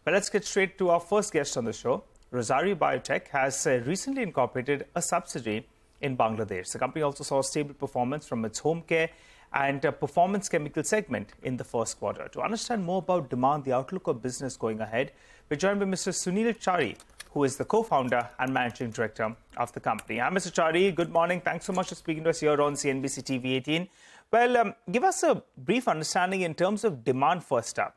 Well, let's get straight to our first guest on the show. Rossari Biotech has recently incorporated a subsidiary in Bangladesh. The company also saw stable performance from its home care and performance chemical segment in the first quarter. To understand more about demand, the outlook of business going ahead, we're joined by Mr. Sunil Chari, who is the co-founder and managing director of the company. Hi, Mr. Chari. Good morning. Thanks so much for speaking to us here on CNBC-TV18. Well, give us a brief understanding in terms of demand first up.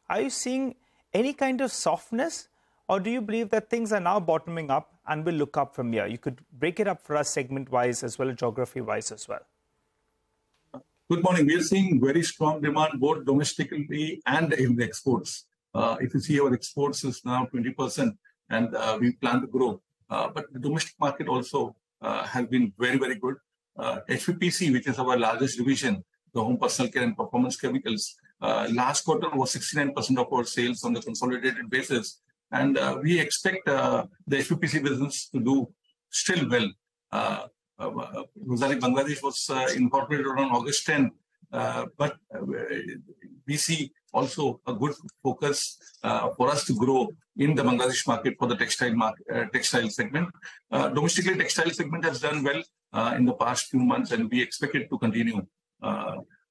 Are you seeing any kind of softness, or do you believe that things are now bottoming up and will look up from here? You could break it up for us segment-wise as well as geography-wise as well. Good morning. We are seeing very strong demand both domestically and in the exports. If you see, our exports is now 20%, and we plan to grow. But the domestic market also has been very, very good. HPPC, which is our largest division, the home personal care and performance chemicals, last quarter was 69% of our sales on the consolidated basis. And we expect the HPPC business to do still well. Rossari Bangladesh was incorporated on August 10, but we see also a good focus for us to grow in the Bangladesh market for the textile segment. Domestically, textile segment has done well in the past few months, and we expect it to continue.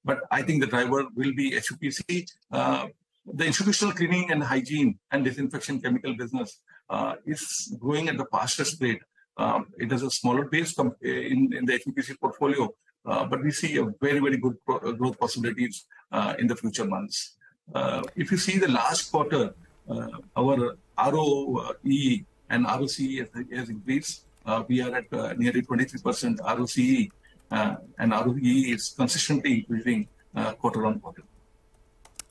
But I think the driver will be HPPC. The institutional cleaning and hygiene and disinfection chemical business is growing at the fastest rate. It has a smaller base in the HPPC portfolio, but we see a very, very good growth possibilities in the future months. If you see the last quarter, our ROE and ROCE has increased. We are at nearly 23% ROCE, and ROE is consistently increasing quarter on quarter.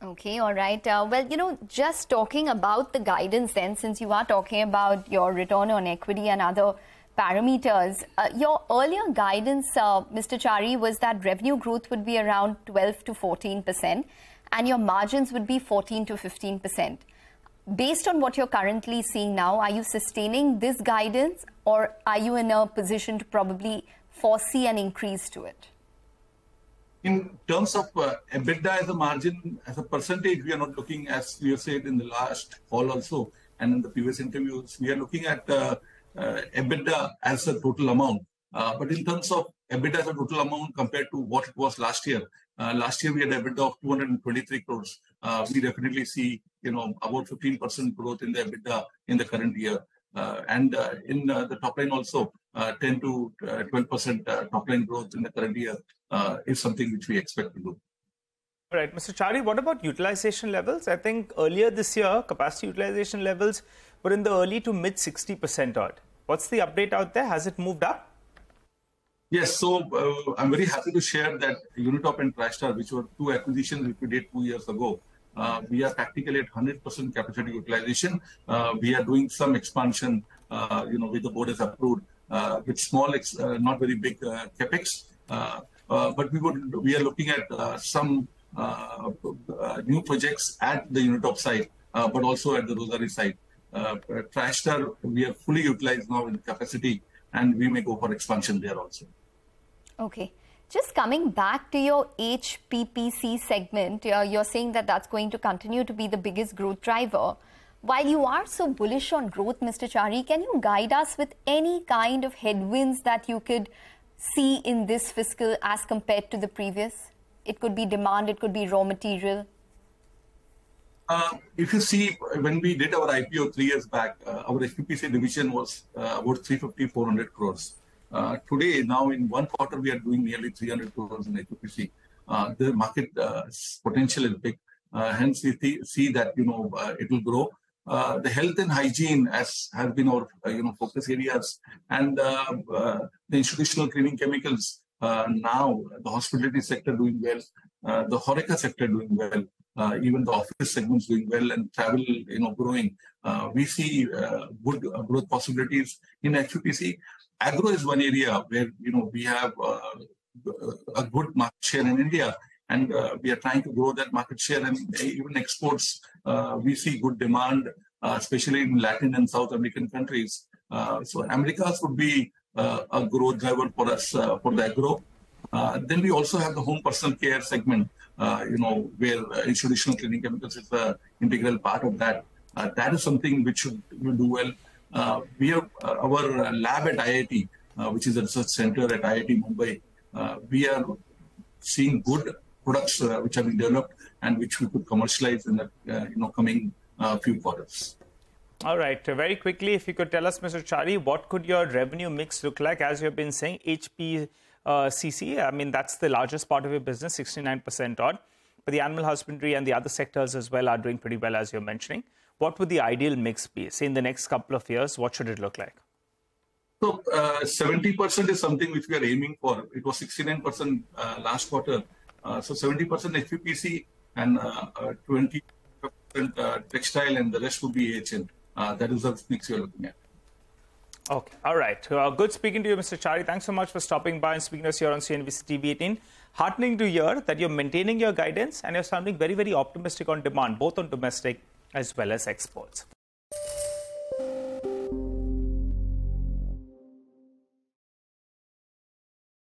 Okay, all right. Well, just talking about the guidance then, since you are talking about your return on equity and other parameters, your earlier guidance, Mr. Chari, was that revenue growth would be around 12 to 14% and your margins would be 14 to 15%. Based on what you're currently seeing now, are you sustaining this guidance, or are you in a position to probably foresee an increase to it? In terms of EBITDA as a margin, as a percentage, we are not looking, as we have said in the last call also and in the previous interviews, we are looking at EBITDA as a total amount. But in terms of EBITDA as a total amount compared to what it was last year we had EBITDA of 223 crores. We definitely see, about 15% growth in the EBITDA in the current year. And in the top line also, 10 to 12% top line growth in the current year is something which we expect to do. All right, Mr. Chari, what about utilization levels? I think earlier this year, capacity utilization levels were in the early to mid 60% odd. What's the update out there? Has it moved up? Yes, so I'm very happy to share that Unitop and TriStar, which were two acquisitions which we did 2 years ago, we are practically at 100% capacity utilization. We are doing some expansion, with the board has approved, with small, not very big capex. But we are looking at some new projects at the Unitop site, but also at the Rossari site. TriStar, we are fully utilized now in capacity, and we may go for expansion there also. Okay. Just coming back to your HPPC segment, you're saying that that's going to continue to be the biggest growth driver. While you are so bullish on growth, Mr. Chari, can you guide us with any kind of headwinds that you could see in this fiscal as compared to the previous? It could be demand, it could be raw material. If you see, when we did our IPO 3 years back, our HPPC division was about 350-400 crores. Today, now in 1 quarter, we are doing nearly 300 crores in HPPC. The market potential is big. Hence, we see that, it will grow. The health and hygiene has been our, focus areas. And the institutional cleaning chemicals, now the hospitality sector doing well, the HoReCa sector doing well. Even the office segments doing well, and travel, growing. We see good growth possibilities in HPPC. Agro is one area where, we have a good market share in India, and we are trying to grow that market share. And even exports, we see good demand, especially in Latin and South American countries. So Americas would be a growth driver for us for the agro. Then we also have the home personal care segment, where institutional cleaning chemicals is an integral part of that. That is something which will do well. We have our lab at IIT, which is a research center at IIT Mumbai. We are seeing good products which have been developed and which we could commercialize in the coming few quarters. All right. Very quickly, if you could tell us, Mr. Chari, what could your revenue mix look like? As you've been saying, HPCC, I mean, that's the largest part of your business, 69% odd. But the animal husbandry and the other sectors as well are doing pretty well, as you're mentioning. What would the ideal mix be? Say in the next couple of years, what should it look like? So 70% is something which we are aiming for. It was 69% last quarter. So 70% HPPC and 20% textile, and the rest would be HN. That is the mix we are looking at. Okay. All right. Good speaking to you, Mr. Chari. Thanks so much for stopping by and speaking to us here on CNBC-TV18. Heartening to hear that you're maintaining your guidance and you're sounding very, very optimistic on demand, both on domestic as well as exports.